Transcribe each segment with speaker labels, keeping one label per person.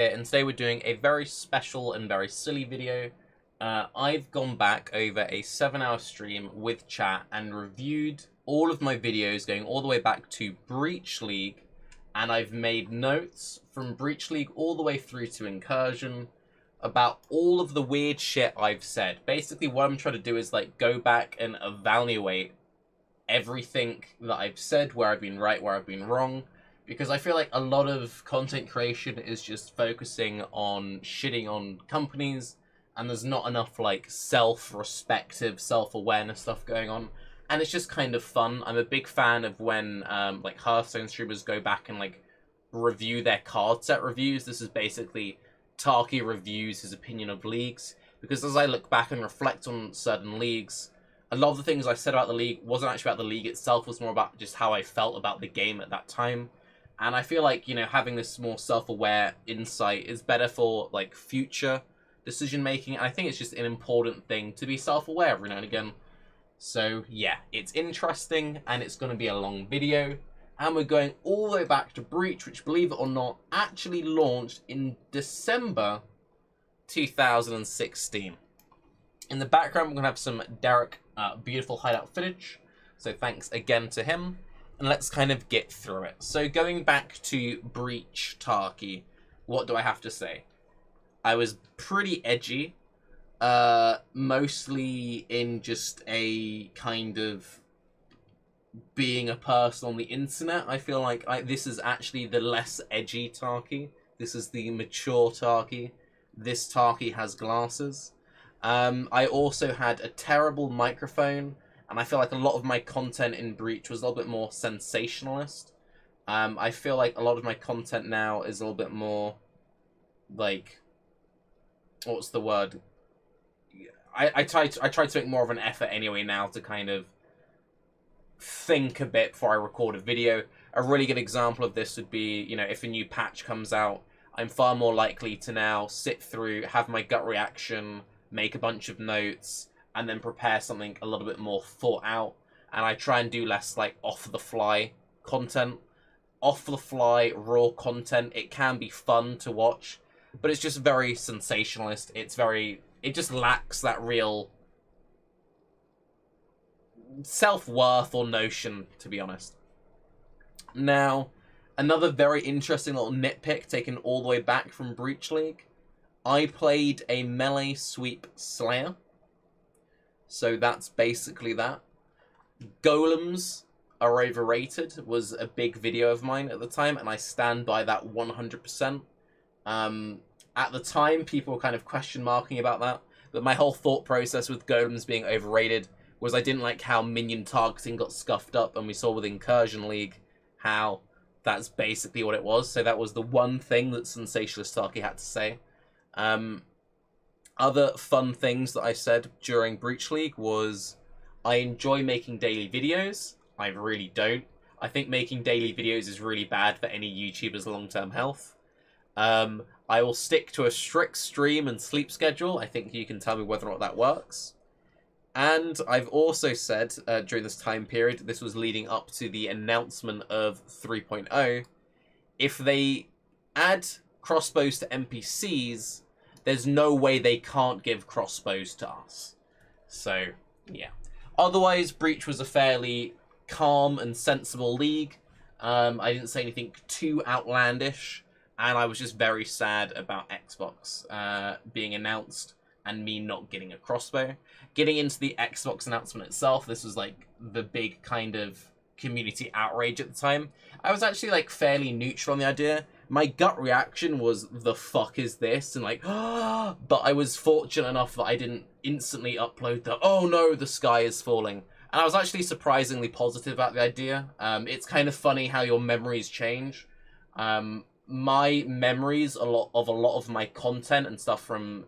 Speaker 1: And today we're doing a very special and very silly video. I've gone back over a 7-hour stream with chat and reviewed all of my videos going all the way back to Breach League, and I've made notes from Breach League all the way through to Incursion about all of the weird shit I've said. Basically what I'm trying to do is like go back and evaluate everything that I've said, where I've been right, where I've been wrong. Because I feel like a lot of content creation is just focusing on shitting on companies, and there's not enough like self-respective, self-awareness stuff going on. And it's just kind of fun. I'm a big fan of when like Hearthstone streamers go back and like review their card set reviews. This is basically Tarke Reviews his opinion of leagues. Because as I look back and reflect on certain leagues, a lot of the things I said about the league wasn't actually about the league itself, it was more about just how I felt about the game at that time. And I feel like, you know, having this more self-aware insight is better for, like, future decision-making. I think it's just an important thing to be self-aware every now and again. So, yeah, it's interesting, and it's going to be a long video. And we're going all the way back to Breach, which, believe it or not, actually launched in December 2016. In the background, we're going to have some Derek beautiful hideout footage. So thanks again to him. And let's kind of get through it. So going back to Breach Tarke, what do I have to say? I was pretty edgy, mostly in just a kind of being a person on the internet. I feel like this is actually the less edgy Tarke. This is the mature Tarke. This Tarke has glasses. I also had a terrible microphone. And I feel like a lot of my content in Breach was a little bit more sensationalist. I feel like a lot of my content now is a little bit more, like, what's the word? I try to make more of an effort anyway now to kind of think a bit before I record a video. A really good example of this would be, you know, if a new patch comes out, I'm far more likely to now sit through, have my gut reaction, make a bunch of notes, and then prepare something a little bit more thought out. And I try and do less like off-the-fly content. Off-the-fly, raw content, it can be fun to watch, but it's just very sensationalist. It just lacks that real self-worth or notion, to be honest. Now, another very interesting little nitpick taken all the way back from Breach League. I played a melee sweep Slayer. So that's basically that. Golems are overrated was a big video of mine at the time, and I stand by that 100%. At the time, people were kind of question marking about that, but my whole thought process with Golems being overrated was I didn't like how minion targeting got scuffed up, and we saw with Incursion League how that's basically what it was. So that was the one thing that Sensationalist Tarke had to say. Other fun things that I said during Breach League was I enjoy making daily videos. I really don't. I think making daily videos is really bad for any YouTuber's long-term health. I will stick to a strict stream and sleep schedule. I think you can tell me whether or not that works. And I've also said during this time period, this was leading up to the announcement of 3.0, if they add crossbows to NPCs, there's no way they can't give crossbows to us. So, yeah. Otherwise, Breach was a fairly calm and sensible league. I didn't say anything too outlandish, and I was just very sad about Xbox being announced and me not getting a crossbow. Getting into the Xbox announcement itself, this was like the big kind of community outrage at the time. I was actually like fairly neutral on the idea. My gut reaction was, the fuck is this? And like, but I was fortunate enough that I didn't instantly upload the, oh no, the sky is falling. And I was actually surprisingly positive about the idea. It's kind of funny how your memories change. My memories of a lot of my content and stuff from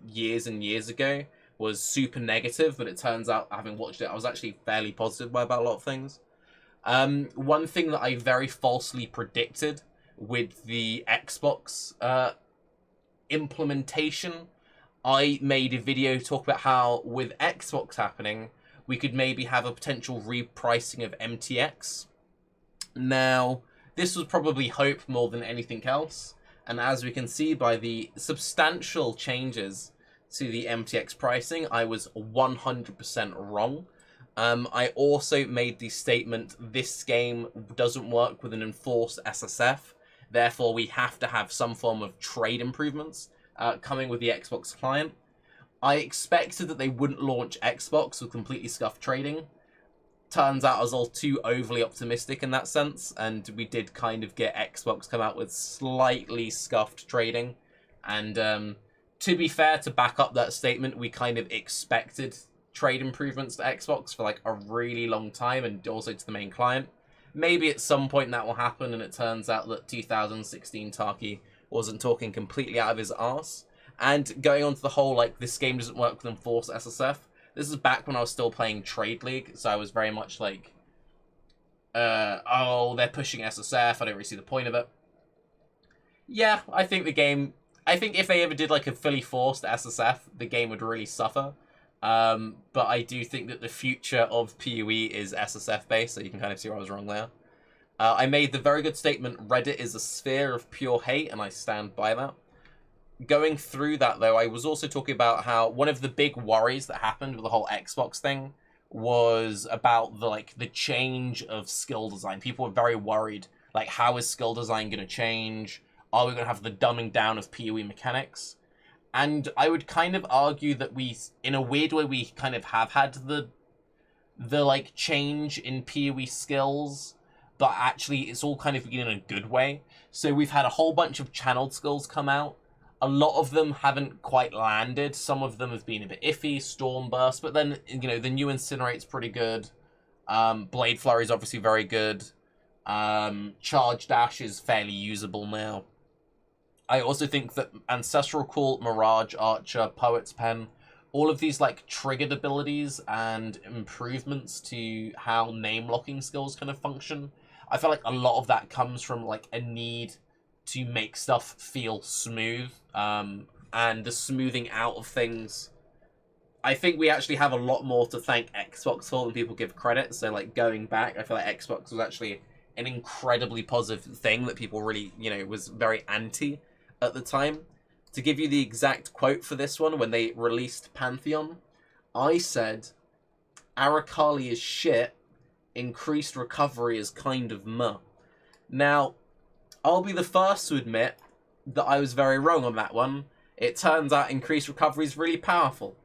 Speaker 1: years and years ago was super negative, but it turns out, having watched it, I was actually fairly positive about a lot of things. One thing that I very falsely predicted with the Xbox implementation, I made a video talk about how with Xbox happening, we could maybe have a potential repricing of MTX. Now, this was probably hope more than anything else. And as we can see by the substantial changes to the MTX pricing, I was 100% wrong. I also made the statement, this game doesn't work with an enforced SSF, therefore we have to have some form of trade improvements coming with the Xbox client. I expected that they wouldn't launch Xbox with completely scuffed trading. Turns out I was all too overly optimistic in that sense, and we did kind of get Xbox come out with slightly scuffed trading. And to be fair, to back up that statement, we kind of expected trade improvements to Xbox for like a really long time, and also to the main client. Maybe at some point that will happen, and it turns out that 2016 Tarke wasn't talking completely out of his arse. And going on to the whole, like, this game doesn't work with enforced SSF, this is back when I was still playing Trade League, so I was very much like, oh, they're pushing SSF, I don't really see the point of it. Yeah, I think if they ever did like a fully forced SSF, the game would really suffer. But I do think that the future of PoE is SSF based, so you can kind of see where I was wrong there. I made the very good statement, Reddit is a sphere of pure hate, and I stand by that. Going through that, though, I was also talking about how one of the big worries that happened with the whole Xbox thing was about the change of skill design. People were very worried, like, how is skill design going to change? Are we going to have the dumbing down of PoE mechanics? And I would kind of argue that we, in a weird way, we kind of have had the like change in PoE skills, but actually it's all kind of in a good way. So we've had a whole bunch of channeled skills come out. A lot of them haven't quite landed. Some of them have been a bit iffy, Stormburst, but then, you know, the new Incinerate's pretty good. Blade Flurry is obviously very good. Charge Dash is fairly usable now. I also think that Ancestral Call, Mirage, Archer, Poet's Pen, all of these like triggered abilities and improvements to how name-locking skills kind of function, I feel like a lot of that comes from like a need to make stuff feel smooth, and the smoothing out of things. I think we actually have a lot more to thank Xbox for than people give credit. So like going back, I feel like Xbox was actually an incredibly positive thing that people really, you know, was very anti at the time. To give you the exact quote for this one, when they released Pantheon, I said, Arakali is shit, increased recovery is kind of meh. Now, I'll be the first to admit that I was very wrong on that one. It turns out increased recovery is really powerful.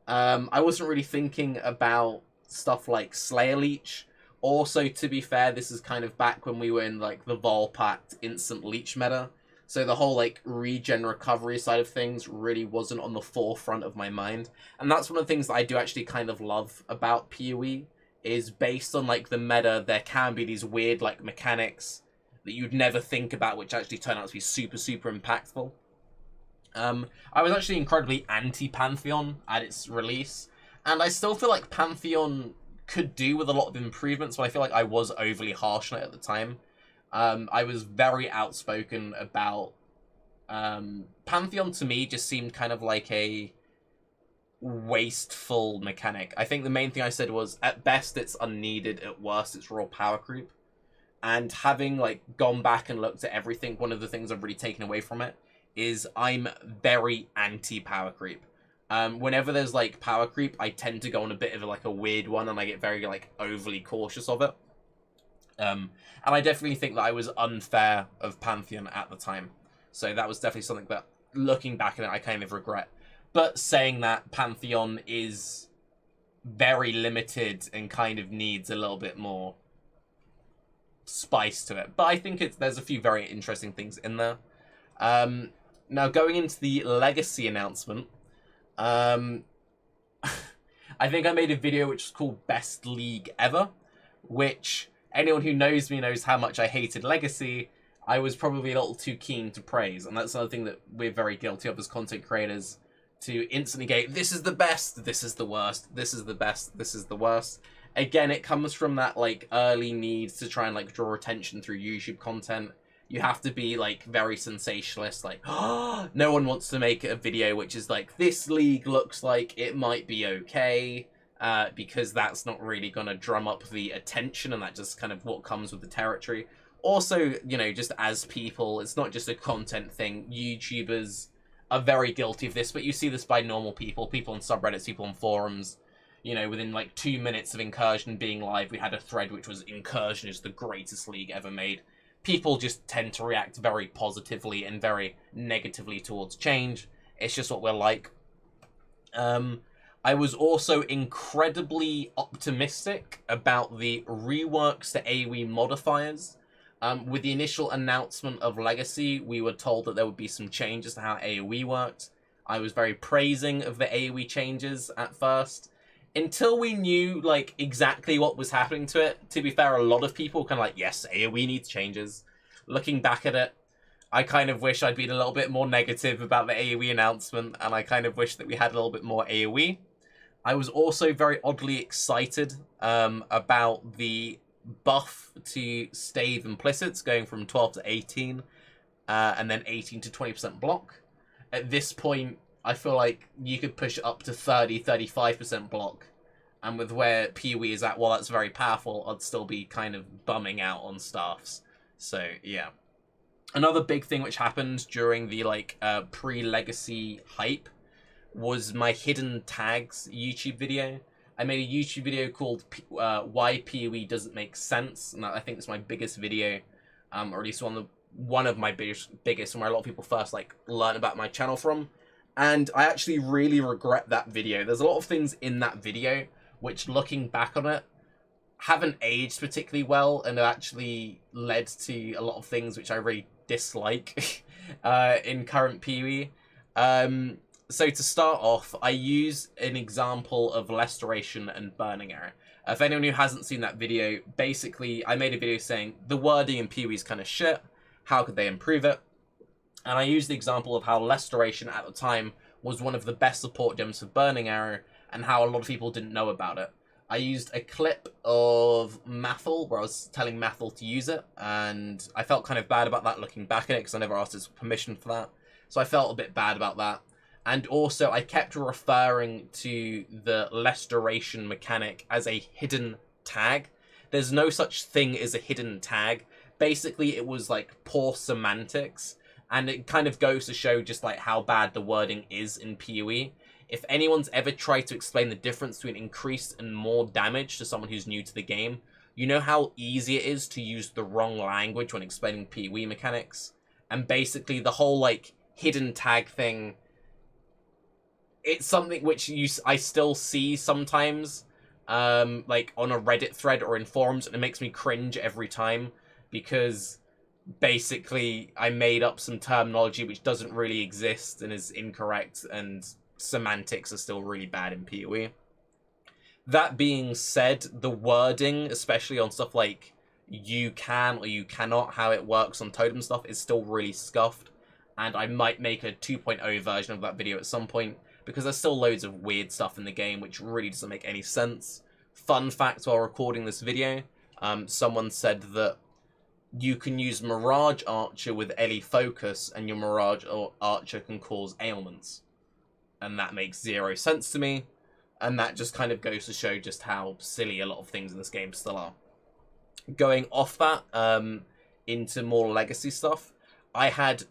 Speaker 1: I wasn't really thinking about stuff like Slayer Leech. Also, to be fair, this is kind of back when we were in like the Volpact instant leech meta. So the whole like regen recovery side of things really wasn't on the forefront of my mind. And that's one of the things that I do actually kind of love about PoE, is based on like the meta, there can be these weird like mechanics that you'd never think about, which actually turn out to be super, super impactful. I was actually incredibly anti-Pantheon at its release, and I still feel like Pantheon could do with a lot of improvements, but I feel like I was overly harsh on it at the time. I was very outspoken about Pantheon. To me, just seemed kind of like a wasteful mechanic. I think the main thing I said was, at best it's unneeded, at worst it's raw power creep. And having like gone back and looked at everything, one of the things I've really taken away from it is I'm very anti-power creep. Whenever there's like power creep, I tend to go on a bit of like a weird one, and I get very like overly cautious of it. And I definitely think that I was unfair of Pantheon at the time. So that was definitely something that, looking back at it, I kind of regret. But saying that, Pantheon is very limited and kind of needs a little bit more spice to it. But I think there's a few very interesting things in there. Now, going into the Legacy announcement, I think I made a video which is called Best League Ever, which anyone who knows me knows how much I hated Legacy. I was probably a little too keen to praise, and that's another thing that we're very guilty of as content creators, to instantly go, this is the best, this is the worst, this is the best, this is the worst. Again, it comes from that like early need to try and like draw attention through YouTube content. You have to be like very sensationalist, like, oh, no one wants to make a video which is like, this league looks like it might be okay, because that's not really going to drum up the attention, and that just kind of what comes with the territory. Also, you know, just as people, it's not just a content thing. YouTubers are very guilty of this, but you see this by normal people, people on subreddits, people on forums. You know, within like 2 minutes of Incursion being live, we had a thread which was Incursion is the greatest league ever made. People just tend to react very positively and very negatively towards change. It's just what we're like. I was also incredibly optimistic about the reworks to AoE modifiers. With the initial announcement of Legacy, we were told that there would be some changes to how AoE worked. I was very praising of the AoE changes at first, until we knew, like, exactly what was happening to it. To be fair, a lot of people kind of like, yes, AoE needs changes. Looking back at it, I kind of wish I'd been a little bit more negative about the AoE announcement, and I kind of wish that we had a little bit more AoE. I was also very oddly excited about the buff to stave implicits going from 12 to 18, and then 18 to 20% block. At this point, I feel like you could push it up to 30-35% block. And with where PoE is at, while that's very powerful, I'd still be kind of bumming out on staffs. So, yeah. Another big thing which happened during the, like, pre-Legacy hype was my hidden tags YouTube video. I made a YouTube video called Why PoE Doesn't Make Sense, and I think it's my biggest video, or at least one of my biggest, and where a lot of people first, like, learn about my channel from. And I actually really regret that video. There's a lot of things in that video which, looking back on it, haven't aged particularly well and have actually led to a lot of things which I really dislike in current PoE. So to start off, I use an example of Restoration and Burning Area. If anyone who hasn't seen that video, basically I made a video saying the wording in PoE is kind of shit, how could they improve it? And I used the example of how Restoration at the time was one of the best support gems for Burning Arrow, and how a lot of people didn't know about it. I used a clip of Mathel, where I was telling Mathel to use it, and I felt kind of bad about that looking back at it, because I never asked his permission for that. So I felt a bit bad about that. And also, I kept referring to the Restoration mechanic as a hidden tag. There's no such thing as a hidden tag. Basically, it was like poor semantics. And it kind of goes to show just like how bad the wording is in PoE. If anyone's ever tried to explain the difference between increased and more damage to someone who's new to the game, you know how easy it is to use the wrong language when explaining PoE mechanics. And basically the whole like hidden tag thing, it's something which I still see sometimes, like on a Reddit thread or in forums, and it makes me cringe every time, because basically I made up some terminology which doesn't really exist and is incorrect, and semantics are still really bad in PoE. That being said, the wording, especially on stuff like you can or you cannot, how it works on totem stuff, is still really scuffed, and I might make a 2.0 version of that video at some point, because there's still loads of weird stuff in the game which really doesn't make any sense. Fun fact while recording this video, someone said that you can use Mirage Archer with Ellie Focus, and your Mirage Archer can cause ailments. And that makes zero sense to me, and that just kind of goes to show just how silly a lot of things in this game still are. Going off that, into more Legacy stuff, I had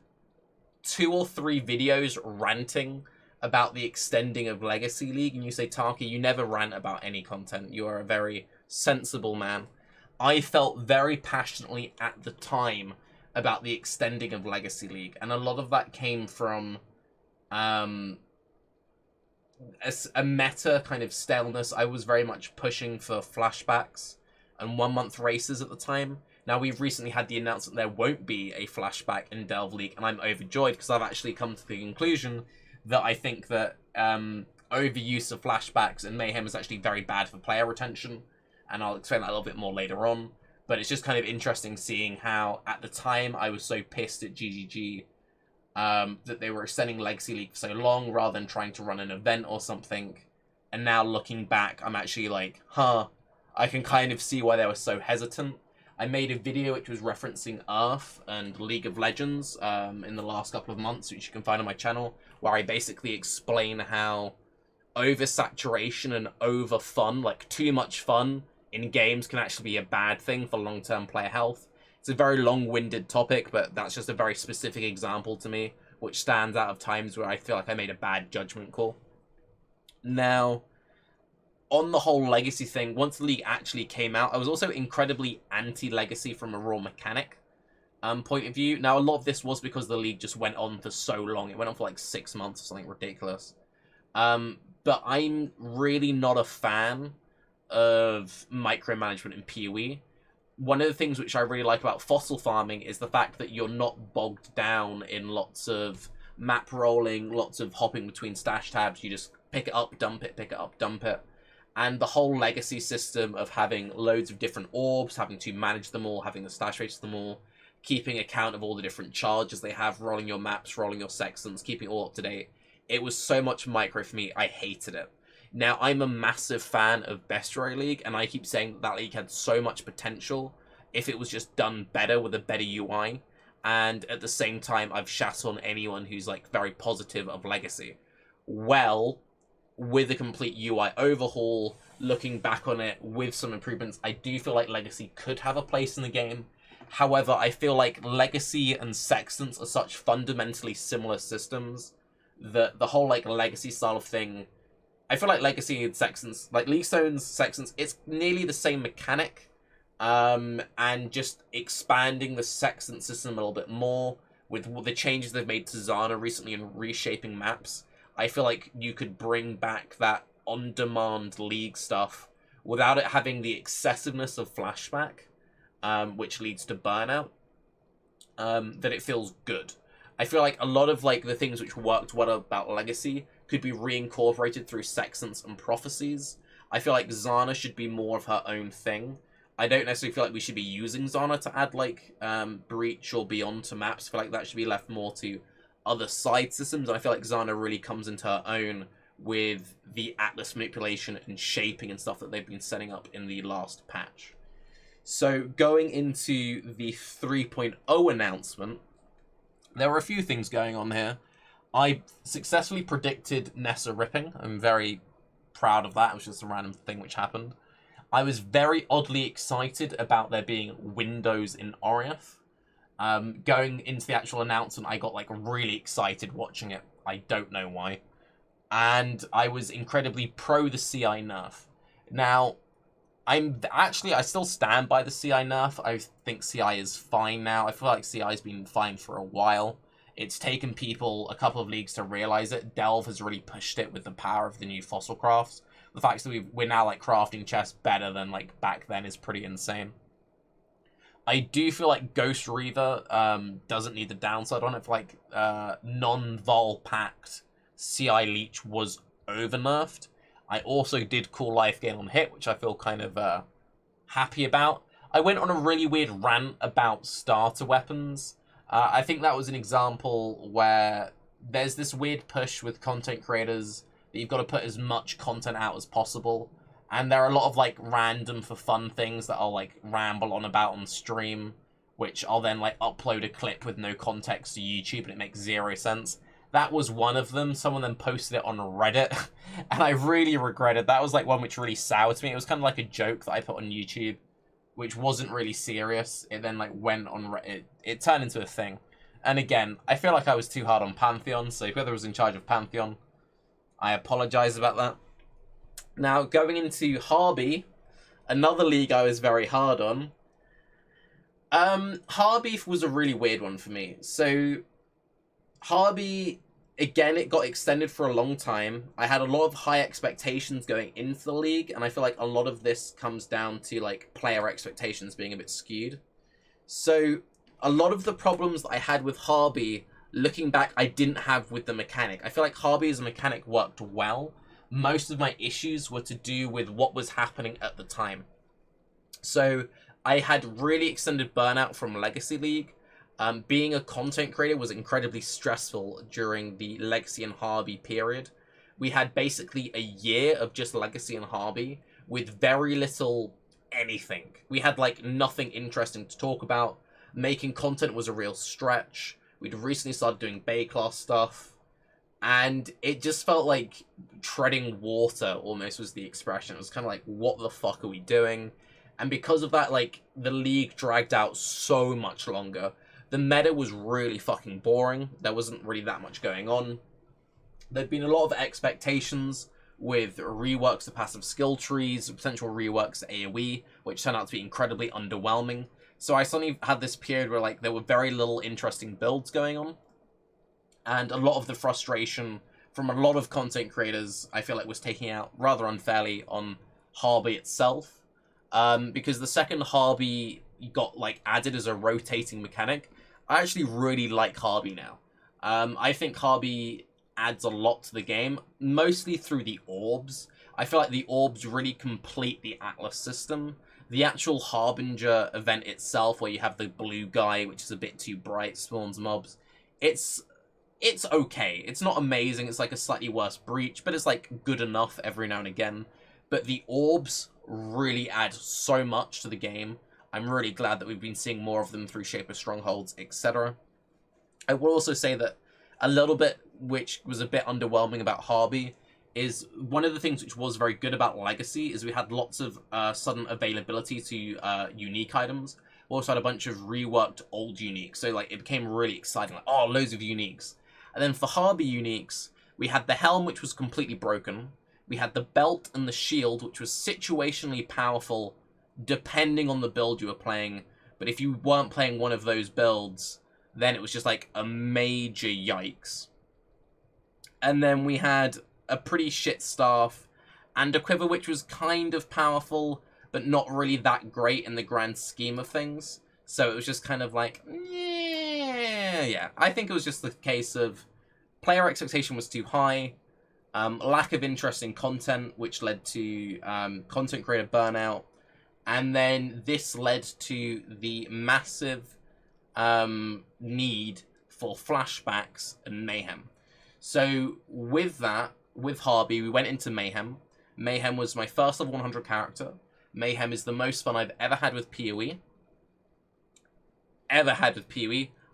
Speaker 1: 2 or 3 videos ranting about the extending of Legacy League, and you say, Tarke, you never rant about any content. You are a very sensible man. I felt very passionately at the time about the extending of Legacy League, and a lot of that came from a meta kind of staleness. I was very much pushing for flashbacks and 1-month races at the time. Now, we've recently had the announcement there won't be a flashback in Delve League, and I'm overjoyed, because I've actually come to the conclusion that I think that overuse of flashbacks and mayhem is actually very bad for player retention, and I'll explain that a little bit more later on. But it's just kind of interesting seeing how, at the time, I was so pissed at GGG that they were extending Legacy League for so long rather than trying to run an event or something. And now, looking back, I'm actually like, huh, I can kind of see why they were so hesitant. I made a video which was referencing Earth and League of Legends in the last couple of months, which you can find on my channel, where I basically explain how oversaturation and over fun, like too much fun in games, can actually be a bad thing for long-term player health. It's a very long-winded topic, but that's just a very specific example to me, which stands out of times where I feel like I made a bad judgment call. Now, on the whole Legacy thing, once the League actually came out, I was also incredibly anti-Legacy from a raw mechanic point of view. Now, a lot of this was because the League just went on for so long. It went on for like 6 months or something ridiculous. But I'm really not a fan of micromanagement in PoE. One of the things which I really like about fossil farming is the fact that you're not bogged down in lots of map rolling, lots of hopping between stash tabs. You just pick it up, dump it, pick it up, dump it. And the whole Legacy system of having loads of different orbs, having to manage them all, having the stash rates of them all, keeping account of all the different charges they have, rolling your maps, rolling your sextants, keeping it all up to date. It was so much micro for me, I hated it. Now, I'm a massive fan of Bestiary League, and I keep saying that league had so much potential if it was just done better with a better UI. And at the same time, I've shat on anyone who's like very positive of Legacy. Well, with a complete UI overhaul, looking back on it with some improvements, I do feel like Legacy could have a place in the game. However, I feel like Legacy and Sextants are such fundamentally similar systems that the whole like Legacy style of thing, I feel like Legacy and Sextants, like League Stones, Sextants, it's nearly the same mechanic. And just expanding the Sextant system a little bit more with the changes they've made to Zana recently and reshaping maps. I feel like you could bring back that on-demand League stuff without it having the excessiveness of flashback, which leads to burnout, that it feels good. I feel like a lot of like the things which worked well about Legacy could be reincorporated through Sextants and Prophecies. I feel like Zana should be more of her own thing. I don't necessarily feel like we should be using Zana to add like Breach or Beyond to maps. I feel like that should be left more to other side systems. I feel like Zana really comes into her own with the Atlas manipulation and shaping and stuff that they've been setting up in the last patch. So going into the 3.0 announcement, there were a few things going on here. I successfully predicted Nessa ripping. I'm very proud of that. It was just a random thing which happened. I was very oddly excited about there being windows in Oriath. Going into the actual announcement, I got like really excited watching it. I don't know why. And I was incredibly pro the CI nerf. Now, I still stand by the CI nerf. I think CI is fine now. I feel like CI has been fine for a while. It's taken people a couple of leagues to realize it. Delve has really pushed it with the power of the new fossil crafts. The fact that we're now like crafting chests better than like back then is pretty insane. I do feel like Ghost Reaver doesn't need the downside on it. For like non-vol packed CI Leech was over nerfed. I also did call life gain on hit, which I feel kind of happy about. I went on a really weird rant about starter weapons. I think that was an example where there's this weird push with content creators that you've got to put as much content out as possible. And there are a lot of like random for fun things that I'll like ramble on about on stream, which I'll then like upload a clip with no context to YouTube and it makes zero sense. That was one of them. Someone then posted it on Reddit, and I really regretted. That was like one which really soured to me. It was kind of like a joke that I put on YouTube, which wasn't really serious. It then like went on Reddit. It turned into a thing. And again, I feel like I was too hard on Pantheon, so whoever was in charge of Pantheon, I apologize about that. Now, going into Harby, another league I was very hard on. Harby was a really weird one for me. So, Harby, again, it got extended for a long time. I had a lot of high expectations going into the league, and I feel like a lot of this comes down to, like, player expectations being a bit skewed. So, a lot of the problems that I had with Harby, looking back, I didn't have with the mechanic. I feel like Harby as a mechanic worked well. Most of my issues were to do with what was happening at the time. So, I had really extended burnout from Legacy League. Being a content creator was incredibly stressful during the Legacy and Harby period. We had basically a year of just Legacy and Harby with very little anything. We had like nothing interesting to talk about. Making content was a real stretch. We'd recently started doing Bay class stuff. And it just felt like treading water almost was the expression. It was kind of like, what the fuck are we doing? And because of that, like, the League dragged out so much longer. The meta was really fucking boring. There wasn't really that much going on. There'd been a lot of expectations with reworks to passive skill trees, potential reworks to AoE, which turned out to be incredibly underwhelming. So I suddenly had this period where, like, there were very little interesting builds going on. And a lot of the frustration from a lot of content creators, I feel like, was taking out rather unfairly on Harby itself. Because the second Harby got, like, added as a rotating mechanic, I actually really like Harby now. I think Harby adds a lot to the game, mostly through the orbs. I feel like the orbs really complete the Atlas system. The actual Harbinger event itself, where you have the blue guy, which is a bit too bright, spawns mobs, it's okay. It's not amazing. It's like a slightly worse Breach, but it's like good enough every now and again. But the orbs really add so much to the game. I'm really glad that we've been seeing more of them through Shape of Strongholds, etc. I will also say that a little bit, which was a bit underwhelming about Harby, is one of the things which was very good about Legacy is we had lots of sudden availability to unique items. We also had a bunch of reworked old uniques, so like it became really exciting, like, oh, loads of uniques. And then for Harby uniques, we had the helm, which was completely broken. We had the belt and the shield, which was situationally powerful depending on the build you were playing. But if you weren't playing one of those builds, then it was just like a major yikes. And then we had a pretty shit staff and a quiver, which was kind of powerful, but not really that great in the grand scheme of things. So it was just kind of like, yeah. I think it was just the case of player expectation was too high, lack of interest in content, which led to content creator burnout, and then this led to the massive need for flashbacks and mayhem. So with that, with Harby, we went into Mayhem. Mayhem was my first level 100 character. Mayhem is the most fun I've ever had with PoE.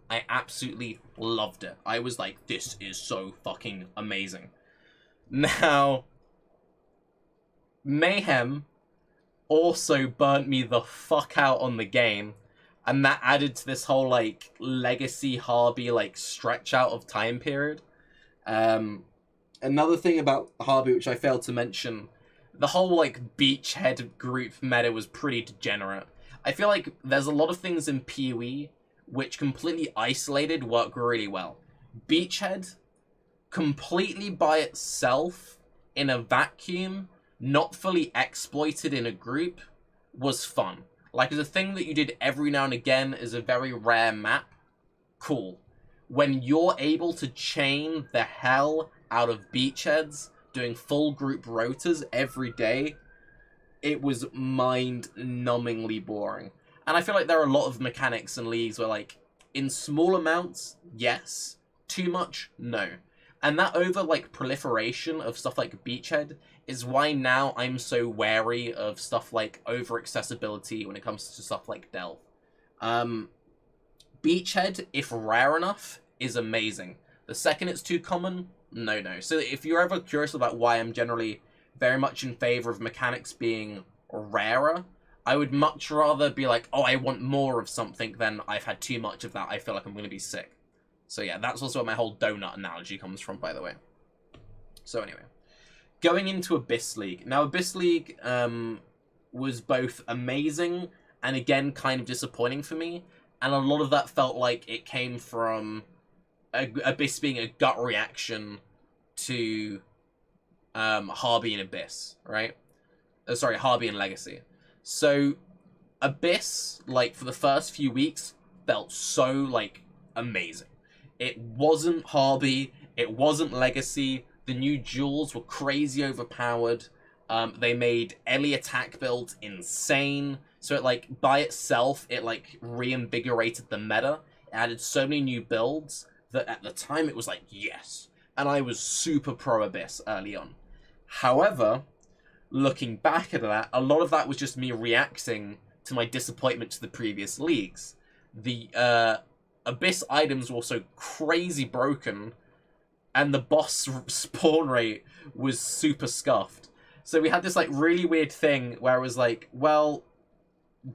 Speaker 1: I absolutely loved it. I was like, this is so fucking amazing. Now, Mayhem also burnt me the fuck out on the game, and that added to this whole, like, Legacy Harby, like, stretch out of time period. Another thing about Harby, which I failed to mention, the whole, like, beachhead group meta was pretty degenerate. I feel like there's a lot of things in PoE which completely isolated work really well. Beachhead, completely by itself, in a vacuum, not fully exploited in a group, was fun. Like, as a thing that you did every now and again is a very rare map, cool. When you're able to chain the hell out of beachheads, doing full group rotas every day, it was mind-numbingly boring. And I feel like there are a lot of mechanics and leagues where, like, in small amounts, yes. Too much, no. And that over, like, proliferation of stuff like beachhead is why now I'm so wary of stuff like over-accessibility when it comes to stuff like Delve. Beachhead, if rare enough, is amazing. The second it's too common, no. So if you're ever curious about why I'm generally very much in favor of mechanics being rarer, I would much rather be like, oh, I want more of something than I've had too much of that, I feel like I'm going to be sick. So yeah, that's also where my whole donut analogy comes from, by the way. So anyway, going into Abyss League. Now, Abyss League was both amazing and, again, kind of disappointing for me. And a lot of that felt like it came from Abyss being a gut reaction to Harby and Abyss, right? Sorry, Harby and Legacy. So, Abyss, like, for the first few weeks, felt so, like, amazing. It wasn't Harby, it wasn't Legacy, the new jewels were crazy overpowered, they made Ellie attack builds insane, so it, like, by itself, it, like, reinvigorated the meta, it added so many new builds, that at the time it was like, yes, and I was super pro Abyss early on. However, looking back at that, a lot of that was just me reacting to my disappointment to the previous leagues. The Abyss items were also crazy broken, and the boss spawn rate was super scuffed. So we had this, like, really weird thing where it was like, well,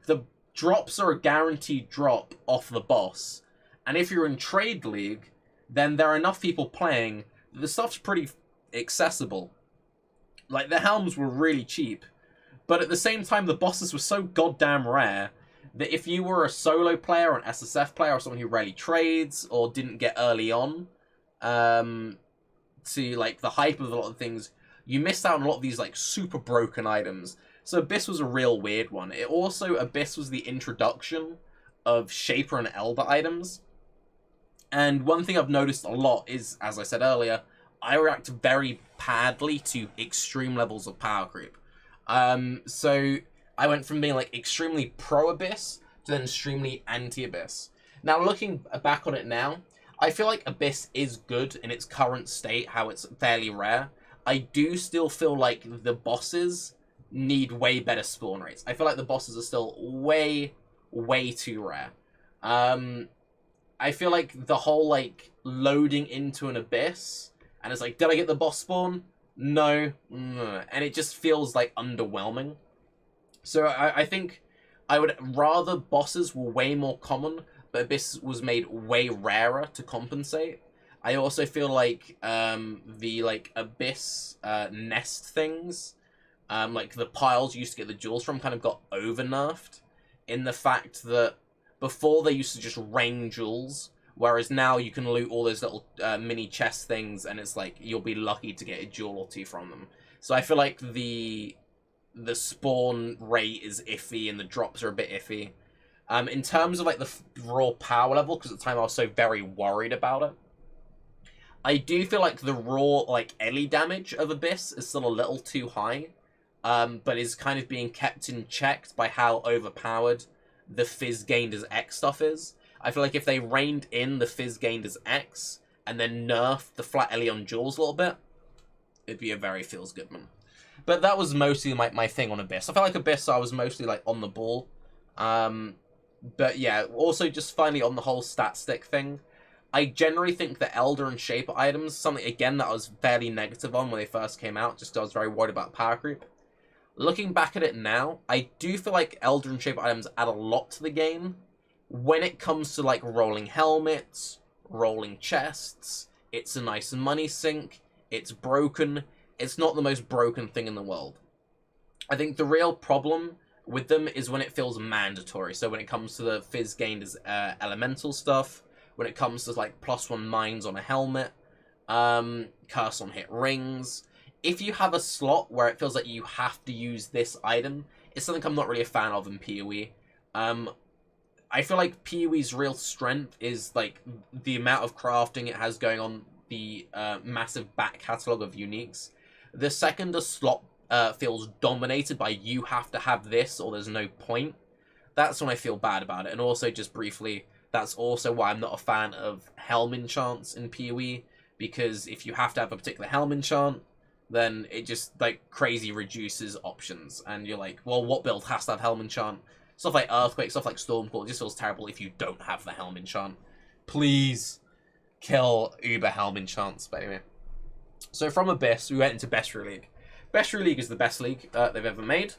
Speaker 1: the drops are a guaranteed drop off the boss. And if you're in Trade League, then there are enough people playing that the stuff's pretty accessible. Like, the helms were really cheap, but at the same time, the bosses were so goddamn rare that if you were a solo player or an SSF player or someone who rarely trades or didn't get early on to, like, the hype of a lot of things, you missed out on a lot of these, like, super broken items. So Abyss was a real weird one. It also, Abyss was the introduction of Shaper and Elder items. And one thing I've noticed a lot is, as I said earlier, I react very badly to extreme levels of power creep. So I went from being, like, extremely pro-Abyss to then extremely anti-Abyss. Now, looking back on it now, I feel like Abyss is good in its current state, how it's fairly rare. I do still feel like the bosses need way better spawn rates. I feel like the bosses are still way, way too rare. I feel like the whole, like, loading into an Abyss, and it's like, did I get the boss spawn? No. And it just feels, like, underwhelming. So I think I would rather bosses were way more common, but Abyss was made way rarer to compensate. I also feel like the, like, Abyss nest things, like the piles you used to get the jewels from, kind of got over-nerfed in the fact that before they used to just rain jewels, whereas now you can loot all those little mini chest things, and it's like you'll be lucky to get a jewel or two from them. So I feel like the spawn rate is iffy and the drops are a bit iffy. In terms of, like, the raw power level, because at the time I was so very worried about it, I do feel like the raw, like, Ellie damage of Abyss is still a little too high, but is kind of being kept in check by how overpowered the Fizz gained as X stuff is. I feel like if they reined in the Fizz gained as X, and then nerfed the flat Ellie on Jules a little bit, it'd be a very feels good one. But that was mostly my thing on Abyss. I felt like Abyss, I was mostly, like, on the ball. But yeah, also just finally on the whole stat stick thing, I generally think that Elder and Shaper items, something, again, that I was fairly negative on when they first came out, just because I was very worried about power creep. Looking back at it now, I do feel like Elder and Shaper items add a lot to the game when it comes to, like, rolling helmets, rolling chests. It's a nice money sink. It's broken. It's not the most broken thing in the world. I think the real problem with them is when it feels mandatory. So when it comes to the Fizz gained as elemental stuff, when it comes to, like, +1 mines on a helmet, curse on hit rings. If you have a slot where it feels like you have to use this item, it's something I'm not really a fan of in PoE. I feel like PoE's real strength is, like, the amount of crafting it has going on, the massive back catalogue of uniques. The second a slot feels dominated by you have to have this or there's no point, that's when I feel bad about it. And also, just briefly, that's also why I'm not a fan of helm enchants in PoE, because if you have to have a particular helm enchant, then it just, like, crazy reduces options. And you're like, well, what build has to have helm enchant? Stuff like Earthquake, stuff like Stormcall, it just feels terrible if you don't have the helm enchant. Please kill Uber helm enchants. But anyway. So from Abyss, we went into Bestiary League. Bestiary League is the best league they've ever made.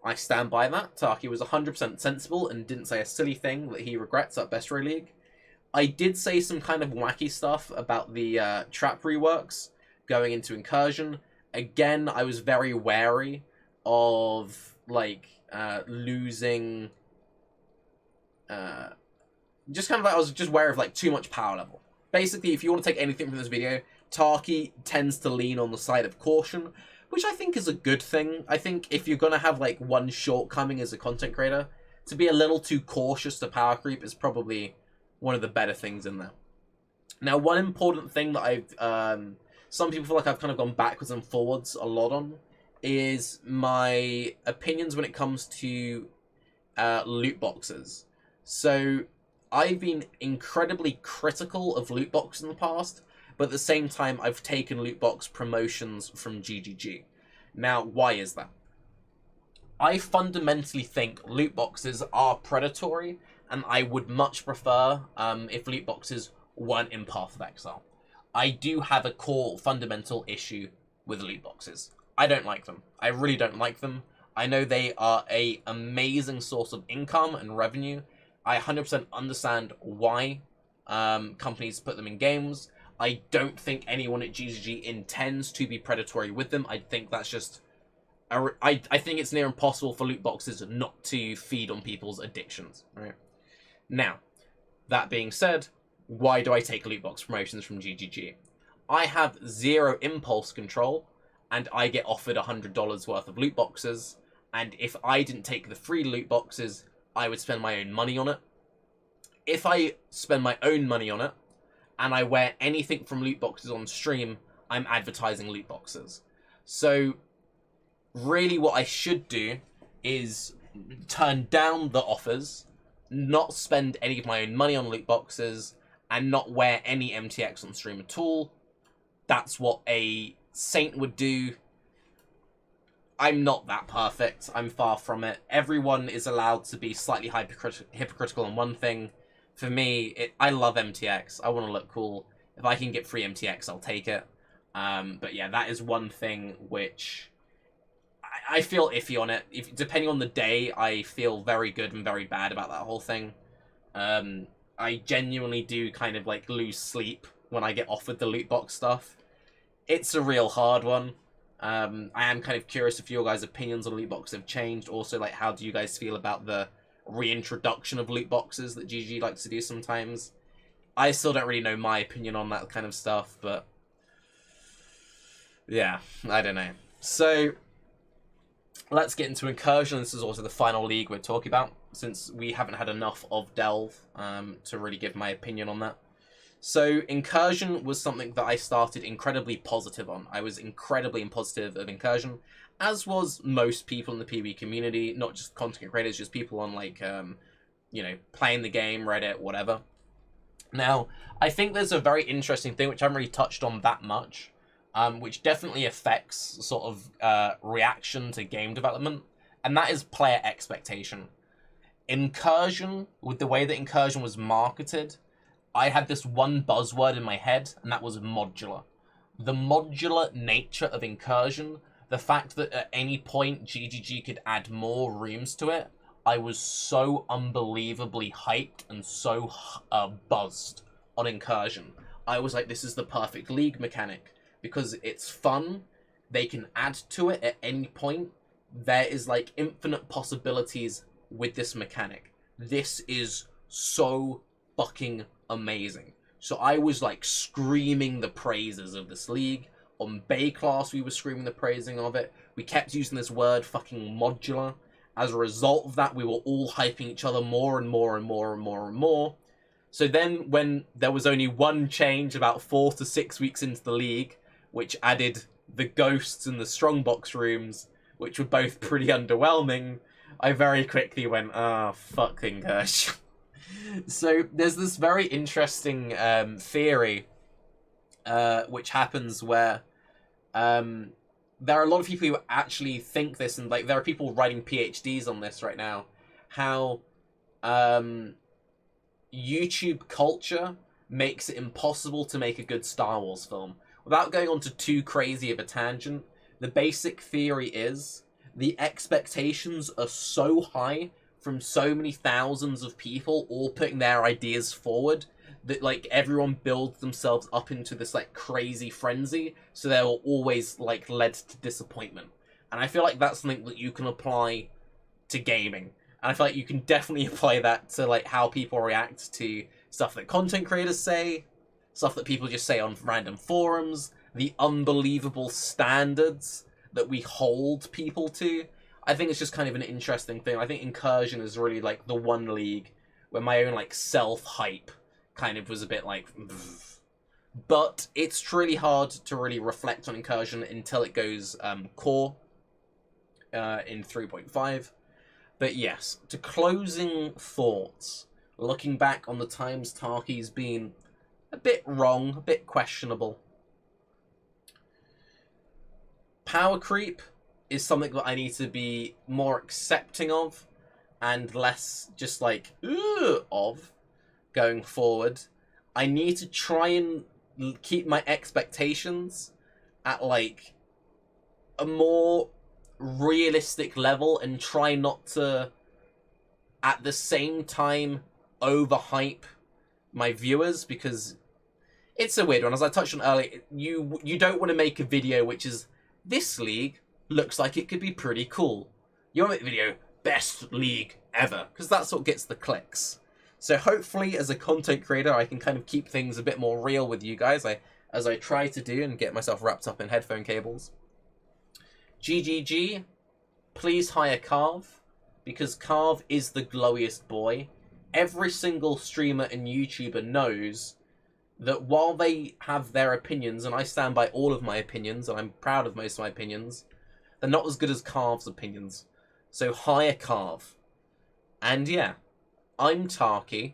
Speaker 1: I stand by that. Tarke was 100% sensible and didn't say a silly thing that he regrets at Bestiary League. I did say some kind of wacky stuff about the trap reworks going into Incursion. Again, I was very wary of, like, losing... just kind of like, I was just wary of, like, too much power level. Basically, if you want to take anything from this video, Tarke tends to lean on the side of caution, which I think is a good thing. I think if you're going to have, like, one shortcoming as a content creator, to be a little too cautious to power creep is probably one of the better things in there. Now, one important thing that I've... some people feel like I've kind of gone backwards and forwards a lot on, is my opinions when it comes to loot boxes. So, I've been incredibly critical of loot boxes in the past, but at the same time, I've taken loot box promotions from GGG. Now, why is that? I fundamentally think loot boxes are predatory, and I would much prefer if loot boxes weren't in Path of Exile. I do have a core fundamental issue with loot boxes. I don't like them. I really don't like them. I know they are a amazing source of income and revenue. I 100% understand why companies put them in games. I don't think anyone at GGG intends to be predatory with them. I think that's just... I think it's near impossible for loot boxes not to feed on people's addictions, right? Now, that being said, why do I take loot box promotions from GGG? I have zero impulse control, and I get offered $100 worth of loot boxes, and if I didn't take the free loot boxes, I would spend my own money on it. If I spend my own money on it, and I wear anything from loot boxes on stream, I'm advertising loot boxes. So, really what I should do is turn down the offers, not spend any of my own money on loot boxes, and not wear any MTX on stream at all. That's what a saint would do. I'm not that perfect. I'm far from it. Everyone is allowed to be slightly hypocritical on one thing. For me, I love MTX. I want to look cool. If I can get free MTX, I'll take it. But yeah, that is one thing which I feel iffy on it. Depending on the day, I feel very good and very bad about that whole thing. I genuinely do kind of like lose sleep when I get offered the loot box stuff. It's a real hard one. I am kind of curious if your guys' opinions on loot boxes have changed. Also, like, how do you guys feel about the reintroduction of loot boxes that GG likes to do sometimes? I still don't really know my opinion on that kind of stuff, but yeah, I don't know. So let's get into Incursion. This is also the final league we're talking about, since we haven't had enough of Delve to really give my opinion on that. So Incursion was something that I started incredibly positive on. I was incredibly positive of Incursion, as was most people in the PB community, not just content creators, just people on, like, you know, playing the game, Reddit, whatever. Now, I think there's a very interesting thing, which I haven't really touched on that much, which definitely affects sort of reaction to game development, and that is player expectation. Incursion, with the way that Incursion was marketed, I had this one buzzword in my head, and that was modular. The modular nature of Incursion, the fact that at any point GGG could add more rooms to it, I was so unbelievably hyped and so buzzed on Incursion. I was like, this is the perfect league mechanic, because it's fun, they can add to it at any point, there is like infinite possibilities with this mechanic. This is so fucking amazing. So I was like screaming the praises of this league. On Bay Class we were screaming the praising of it. We kept using this word fucking modular. As a result of that, we were all hyping each other more and more and more and more and more. So then when there was only one change about 4 to 6 weeks into the league, which added the ghosts and the strongbox rooms, which were both pretty underwhelming, I very quickly went, fuck Incursion. So there's this very interesting theory which happens where there are a lot of people who actually think this, and like there are people writing PhDs on this right now, how YouTube culture makes it impossible to make a good Star Wars film. Without going on to too crazy of a tangent, the basic theory is the expectations are so high from so many thousands of people all putting their ideas forward that like everyone builds themselves up into this like crazy frenzy, so they're always like led to disappointment. And I feel like that's something that you can apply to gaming. And I feel like you can definitely apply that to like how people react to stuff that content creators say, stuff that people just say on random forums, the unbelievable standards that we hold people to. I think it's just kind of an interesting thing. I think Incursion is really like the one league where my own like self-hype kind of was a bit like... But it's really hard to really reflect on Incursion until it goes core in 3.5. But yes, to closing thoughts, looking back on the times Tarke's been a bit wrong, a bit questionable. Power creep is something that I need to be more accepting of and less just like, of going forward. I need to try and keep my expectations at like a more realistic level and try not to, at the same time, overhype my viewers, because it's a weird one. As I touched on earlier, you don't want to make a video which is, this league looks like it could be pretty cool. You want to make the video, best league ever, because that's what gets the clicks. So hopefully, as a content creator, I can kind of keep things a bit more real with you guys, as I try to do, and get myself wrapped up in headphone cables. GGG, please hire Carve, because Carve is the glowiest boy. Every single streamer and YouTuber knows that while they have their opinions, and I stand by all of my opinions, and I'm proud of most of my opinions, they're not as good as Carve's opinions. So hire Carve. And yeah, I'm Tarke.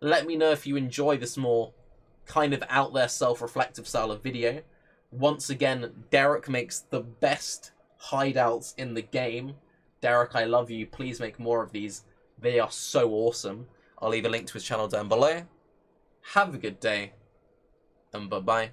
Speaker 1: Let me know if you enjoy this more kind of out there self-reflective style of video. Once again, Derek makes the best hideouts in the game. Derek, I love you. Please make more of these. They are so awesome. I'll leave a link to his channel down below. Have a good day, and bye-bye.